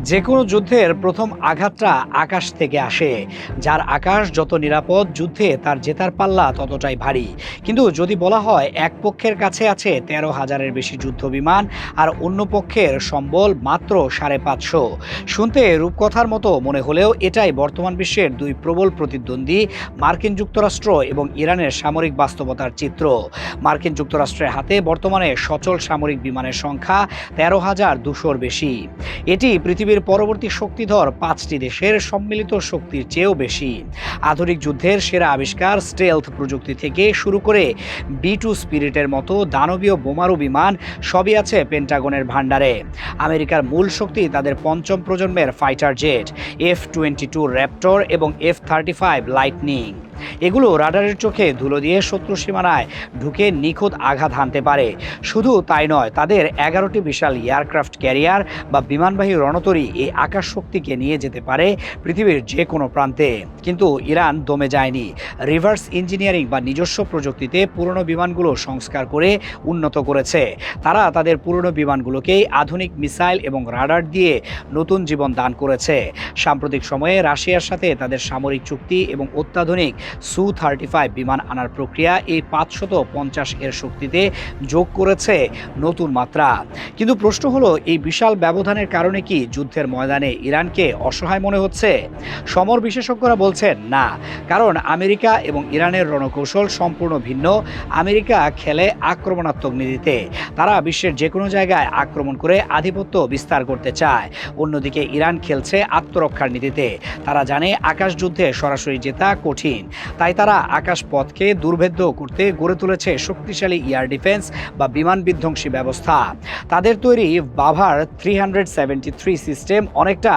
যে কোনো যুদ্ধের প্রথম আঘাতটা আকাশ থেকে আসে। যার আকাশ যত নিরাপদ, যুদ্ধে তার জেতার পাল্লা ততটাই ভারী। কিন্তু যদি বলা হয় এক পক্ষের কাছে আছে ১৩,০০০-এর বেশি যুদ্ধ বিমান আর অন্য পক্ষের সম্বল মাত্র ৫৫০, শুনতে রূপকথার মতো মনে হলেও এটাই বর্তমান বিশ্বের দুই প্রবল প্রতিদ্বন্দ্বী মার্কিন যুক্তরাষ্ট্র এবং ইরানের সামরিক বাস্তবতার চিত্র। মার্কিন যুক্তরাষ্ট্রের হাতে বর্তমানে সচল সামরিক বিমানের সংখ্যা ১৩,২০০-র বেশি। এটি পৃথিবীর পরবর্তী শক্তিধর ৫টি দেশের সম্মিলিত শক্তির চেয়েও বেশি। আধুনিক যুদ্ধের সেরা আবিষ্কার স্টেলথ প্রযুক্তি থেকে শুরু করে বি-2 স্পিরিটের মতো দানবীয় বোমারু বিমান সবই আছে পেন্টাগনের ভান্ডারে। আমেরিকার মূল শক্তি তাদের পঞ্চম প্রজন্মের ফাইটার জেট F-22 র্যাপটর এবং F-35 লাইটনিং। এগুলো রাডারের চোখে ধুলো দিয়ে শত্রু সীমানায় ঢুকে নিখুঁত আঘাত হানতে পারে। শুধু তাই নয়, তাদের ১১টি বিশাল এয়ারক্রাফট ক্যারিয়ার বা বিমানবাহী রণতরী এই আকাশ শক্তিকে নিয়ে যেতে পারে পৃথিবীর যে কোনো প্রান্তে। কিন্তু ইরান দমে যায়নি। রিভার্স ইঞ্জিনিয়ারিং বা নিজস্ব প্রযুক্তিতে পুরনো বিমানগুলো সংস্কার করে উন্নত করেছে। তারা তাদের পুরনো বিমানগুলোকেই আধুনিক মিসাইল এবং রাডার দিয়ে নতুন জীবন দান করেছে। সাম্প্রতিক সময়ে রাশিয়ার সাথে তাদের সামরিক চুক্তি এবং অত্যাধুনিক Su-35 বিমান আনার প্রক্রিয়া এই ৫৫০ শক্তিতে যোগ করেছে নতুন মাত্রা। কিন্তু প্রশ্ন হলো, এই বিশাল ব্যবধানের কারণে কি যুদ্ধের ময়দানে ইরানকে অসহায় মনে হচ্ছে? সমর বিশেষজ্ঞরা বলছেন না, কারণ আমেরিকা এবং ইরানের রণকৌশল সম্পূর্ণ ভিন্ন। আমেরিকা খেলে আক্রমণাত্মক নীতিতে। তারা বিশ্বের যে কোনো জায়গায় আক্রমণ করে আধিপত্য বিস্তার করতে চায়। অন্যদিকে ইরান খেলছে আত্মরক্ষার নীতিতে। তারা জানে আকাশ যুদ্ধে সরাসরি জেতা কঠিন, তাই তারা আকাশ পথকে দুর্ভেদ্য করতে গড়ে তুলেছে শক্তিশালী এয়ার ডিফেন্স বা বিমান বিধ্বংসী ব্যবস্থা। তাদের তৈরি বাভার 373 সিস্টেম অনেকটা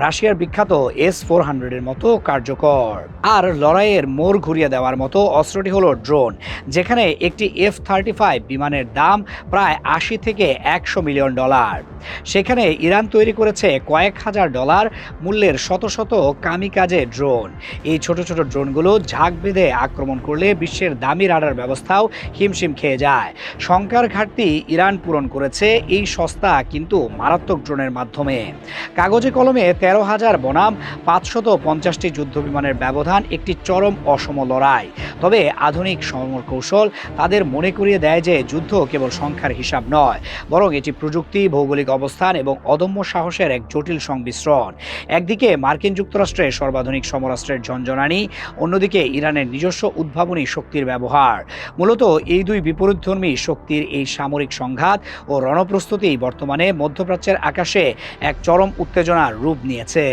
রাশিয়ার বিখ্যাত S-400-এর মতো কার্যকর। আর লড়াইয়ের মোড় ঘুরিয়ে দেওয়ার মতো অস্ত্রটি হলো ড্রোন, যেখানে একটি F-35 বিমানের দাম প্রায় $80 থেকে $100 মিলিয়ন। সেখানে ইরান তৈরি করেছে কয়েক হাজার ডলার মূল্যের শত শত কামিকাজে ড্রোন। এই ছোট ছোট ড্রোনগুলো ঝাঁক বেঁধে আক্রমণ করলে বিশ্বের দামি রাডার ব্যবস্থাও হিমশিম খেয়ে যায়। সংখ্যার ঘাটতি ইরান পূরণ করেছে এই সস্তা কিন্তু মারাত্মক ড্রোনের মাধ্যমে। কাগজে কলমে ১৩,০০০ বনাম ৫৫০টি যুদ্ধবিমানের ব্যবধান একটি চরম অসম লড়াই। তবে আধুনিক সমর কৌশল তাদের মনে করিয়ে দেয় যে যুদ্ধ কেবল সংখ্যার হিসাব নয়, বরং এটি প্রযুক্তি, ভৌগোলিক অবস্থান এবং অদম্য সাহসের এক জটিল সংমিশ্রণ। একদিকে মার্কিন যুক্তরাষ্ট্রের সর্বাধুনিক সমরাস্ত্রের ঝনঝনানি, অন্যদিকে ইরানের নিজস্ব উদ্ভাবনী শক্তির ব্যবহার। মূলত এই দুই বিপরীতধর্মী শক্তির এই সামরিক সংঘাত ও রণপ্রস্তুতি বর্তমানে মধ্যপ্রাচ্যের আকাশে এক চরম উত্তেজনার রূপ নিয়েছে।